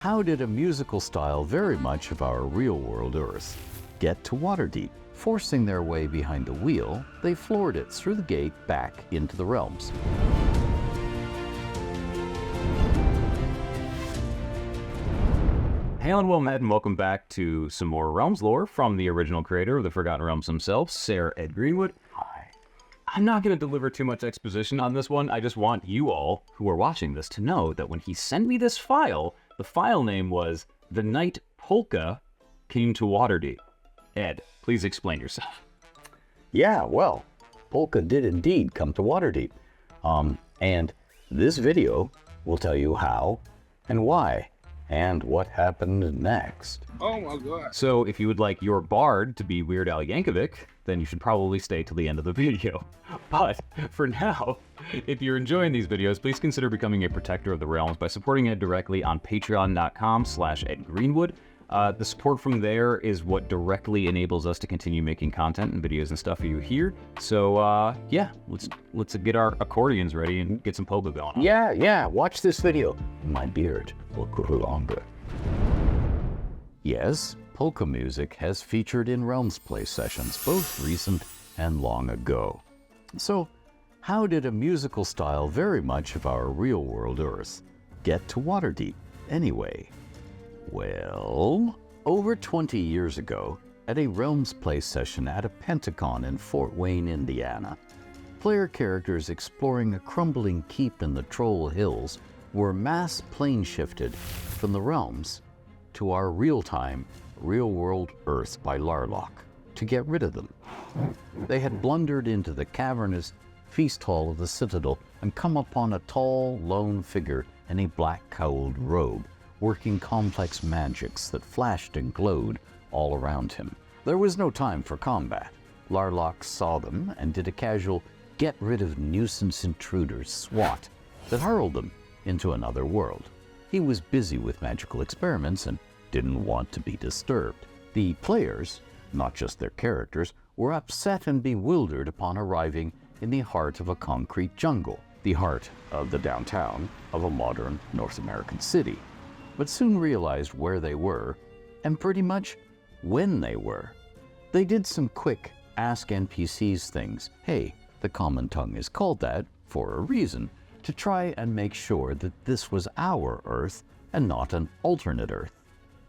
How did a musical style very much of our real-world Earth get to Waterdeep? Forcing their way behind the wheel, they floored it through the gate back into the realms. Hey and welcome back to some more Realms lore from the original creator of the Forgotten Realms himself, Sir Ed Greenwood. Hi. I'm not going to deliver too much exposition on this one. I just want you all who are watching this to know that when he sent me this file, the file name was The Night Polka Came to Waterdeep. Ed, please explain yourself. Yeah, well, Polka did indeed come to Waterdeep. And this video will tell you how and why and what happened next. Oh my god. So if you would like your bard to be Weird Al Yankovic, then you should probably stay till the end of the video. But for now, if you're enjoying these videos, please consider becoming a protector of the realms by supporting Ed directly on patreon.com/EdGreenwood. The support from there is what directly enables us to continue making content and videos and stuff for you here. So yeah, let's get our accordions ready and get some polka going on. Yeah, watch this video. My beard will grow longer. Yes, polka music has featured in Realms Play sessions, both recent and long ago. So, how did a musical style very much of our real-world Earth get to Waterdeep anyway? Well, over 20 years ago, at a Realms Play session at a Pentacon in Fort Wayne, Indiana, player characters exploring a crumbling keep in the Troll Hills were mass plane shifted from the realms to our real-time, real-world Earth by Larlock to get rid of them. They had blundered into the cavernous feast hall of the Citadel and come upon a tall, lone figure in a black-cowled robe, working complex magics that flashed and glowed all around him. There was no time for combat. Larlock saw them and did a casual get-rid-of-nuisance intruders swat that hurled them into another world. He was busy with magical experiments and didn't want to be disturbed. The players, not just their characters, were upset and bewildered upon arriving in the heart of a concrete jungle, the heart of the downtown of a modern North American city, but soon realized where they were and pretty much when they were. They did some quick ask NPCs things. Hey, the common tongue is called that for a reason, to try and make sure that this was our Earth and not an alternate Earth.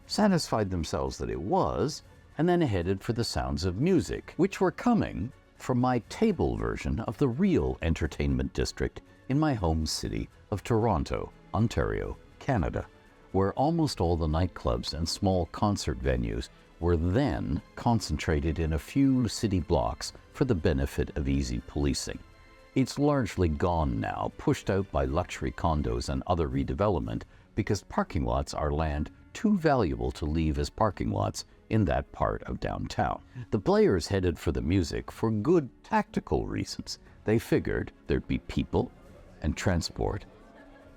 Satisfied themselves that it was, and then headed for the sounds of music, which were coming from my table version of the real entertainment district in my home city of Toronto, Ontario, Canada, where almost all the nightclubs and small concert venues were then concentrated in a few city blocks for the benefit of easy policing. It's largely gone now, pushed out by luxury condos and other redevelopment because parking lots are land too valuable to leave as parking lots in that part of downtown. The players headed for the music for good tactical reasons. They figured there'd be people and transport,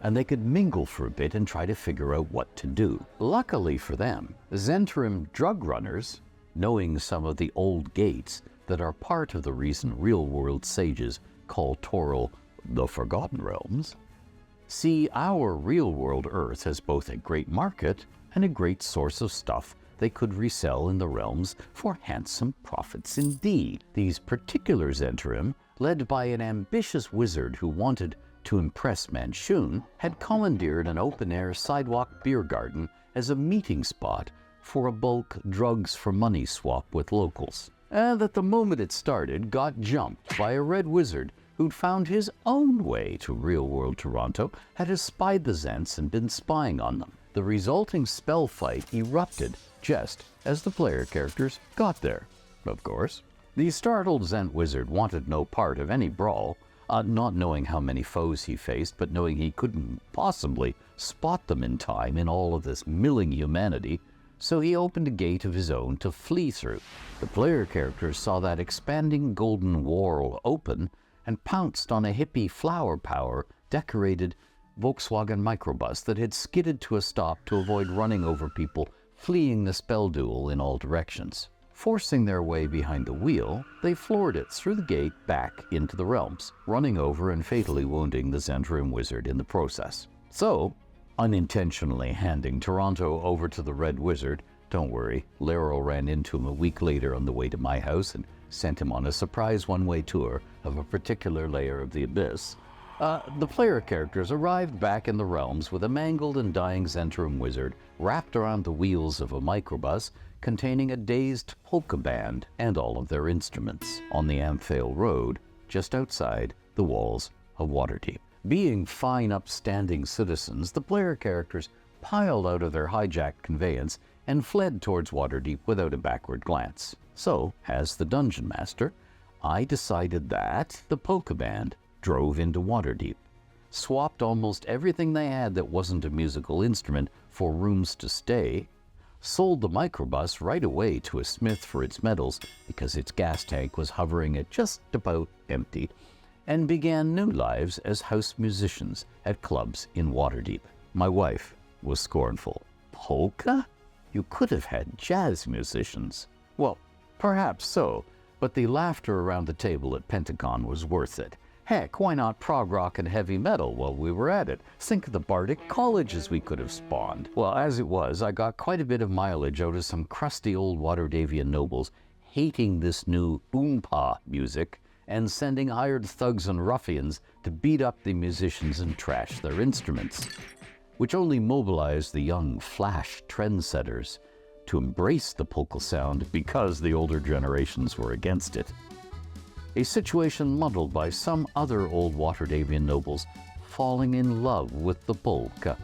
and they could mingle for a bit and try to figure out what to do. Luckily for them, Zentrim drug runners, knowing some of the old gates that are part of the reason real-world sages call Toril the Forgotten Realms, see our real-world Earth as both a great market and a great source of stuff they could resell in the realms for handsome profits indeed. These particular Zentrim, led by an ambitious wizard who wanted to impress Manchun, had commandeered an open-air sidewalk beer garden as a meeting spot for a bulk drugs-for-money swap with locals. And at the moment it started, got jumped by a red wizard who'd found his own way to real-world Toronto, had espied the Zents and been spying on them. The resulting spell fight erupted just as the player characters got there, of course. The startled Zent wizard wanted no part of any brawl, not knowing how many foes he faced, but knowing he couldn't possibly spot them in time in all of this milling humanity, so he opened a gate of his own to flee through. The player characters saw that expanding golden wall open and pounced on a hippie flower power decorated Volkswagen microbus that had skidded to a stop to avoid running over people fleeing the spell duel in all directions. Forcing their way behind the wheel, they floored it through the gate back into the realms, running over and fatally wounding the Zentrim wizard in the process. So, unintentionally handing Toronto over to the Red Wizard. Don't worry, Laro ran into him a week later on the way to my house and sent him on a surprise one-way tour of a particular layer of the abyss. The player characters arrived back in the realms with a mangled and dying Zentrum wizard wrapped around the wheels of a microbus containing a dazed polka band and all of their instruments on the Amphail Road, just outside the walls of Waterdeep. Being fine, upstanding citizens, the player characters piled out of their hijacked conveyance and fled towards Waterdeep without a backward glance. So, as the dungeon master, I decided that the polka band drove into Waterdeep, swapped almost everything they had that wasn't a musical instrument for rooms to stay, sold the microbus right away to a smith for its metals because its gas tank was hovering at just about empty, and began new lives as house musicians at clubs in Waterdeep. My wife was scornful. Polka? You could have had jazz musicians. Well, perhaps so, but the laughter around the table at Pentacon was worth it. Heck, why not prog rock and heavy metal while we were at it? Think of the bardic colleges we could have spawned. Well, as it was, I got quite a bit of mileage out of some crusty old Waterdavian nobles hating this new oompa music and sending hired thugs and ruffians to beat up the musicians and trash their instruments, which only mobilized the young flash trendsetters to embrace the polka sound because the older generations were against it. A situation muddled by some other old Waterdavian nobles falling in love with the polka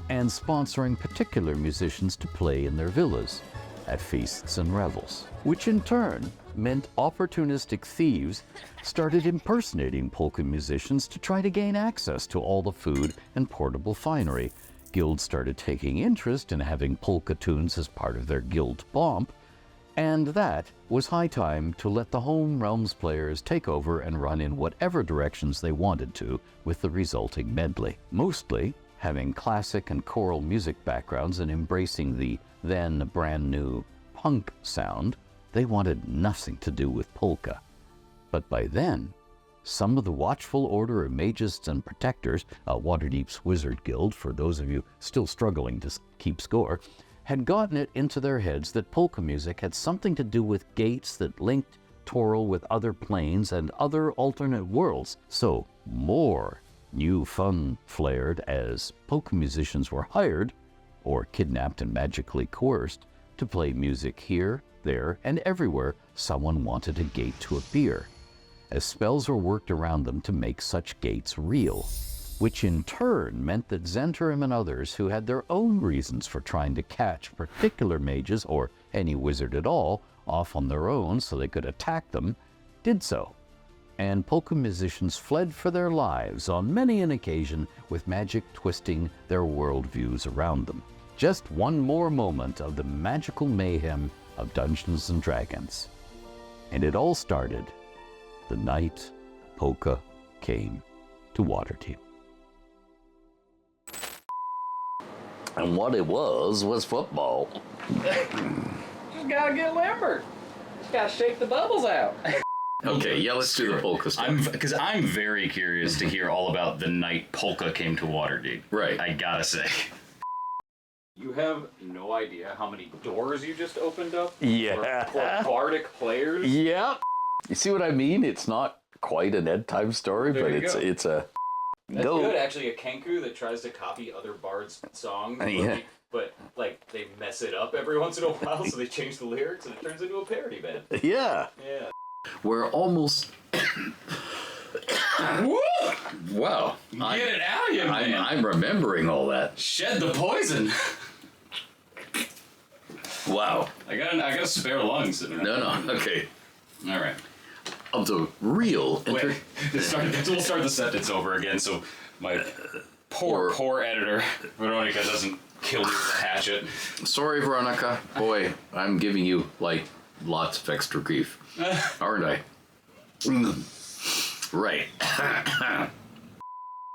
and sponsoring particular musicians to play in their villas at feasts and revels, which in turn meant opportunistic thieves started impersonating polka musicians to try to gain access to all the food and portable finery. Guilds started taking interest in having polka tunes as part of their guild pomp, and that was high time to let the home realms players take over and run in whatever directions they wanted to with the resulting medley. Mostly having classic and choral music backgrounds and embracing the then brand new punk sound, they wanted nothing to do with polka. But by then, some of the Watchful Order of Mages and Protectors, Waterdeep's Wizard Guild for those of you still struggling to keep score, had gotten it into their heads that polka music had something to do with gates that linked Toril with other planes and other alternate worlds. So more new fun flared as polka musicians were hired, or kidnapped and magically coerced, to play music here, there, and everywhere someone wanted a gate to appear, as spells were worked around them to make such gates real, which in turn meant that Zentrum and others who had their own reasons for trying to catch particular mages, or any wizard at all, off on their own so they could attack them, did so. And polka musicians fled for their lives on many an occasion with magic twisting their worldviews around them. Just one more moment of the magical mayhem of Dungeons and Dragons. And it all started the night polka came to Waterdeep. And what it was football. Just gotta get limber. Just gotta shake the bubbles out. Okay, yeah, let's do the polka stuff. Because I'm very curious to hear all about the night polka came to Waterdeep. Right. I gotta say. You have no idea how many doors you just opened up? Yeah. For bardic players? Yep. You see what I mean? It's not quite an Ed time story, There but you go. it's a That's good, actually. A kenku that tries to copy other bards' songs, Yeah. but like they mess it up every once in a while, so they change the lyrics and it turns into a parody band. Yeah. Yeah. We're almost. Wow. Get it out of you, man. I'm remembering all that. Shed the poison. Wow. I got a spare lung sitting right No. Okay. All right. Of the real. Wait. We'll start the sentence over again, so my poor editor Veronica doesn't kill me with a hatchet. Sorry, Veronica. Boy, I'm giving you like lots of extra grief, aren't I? Right.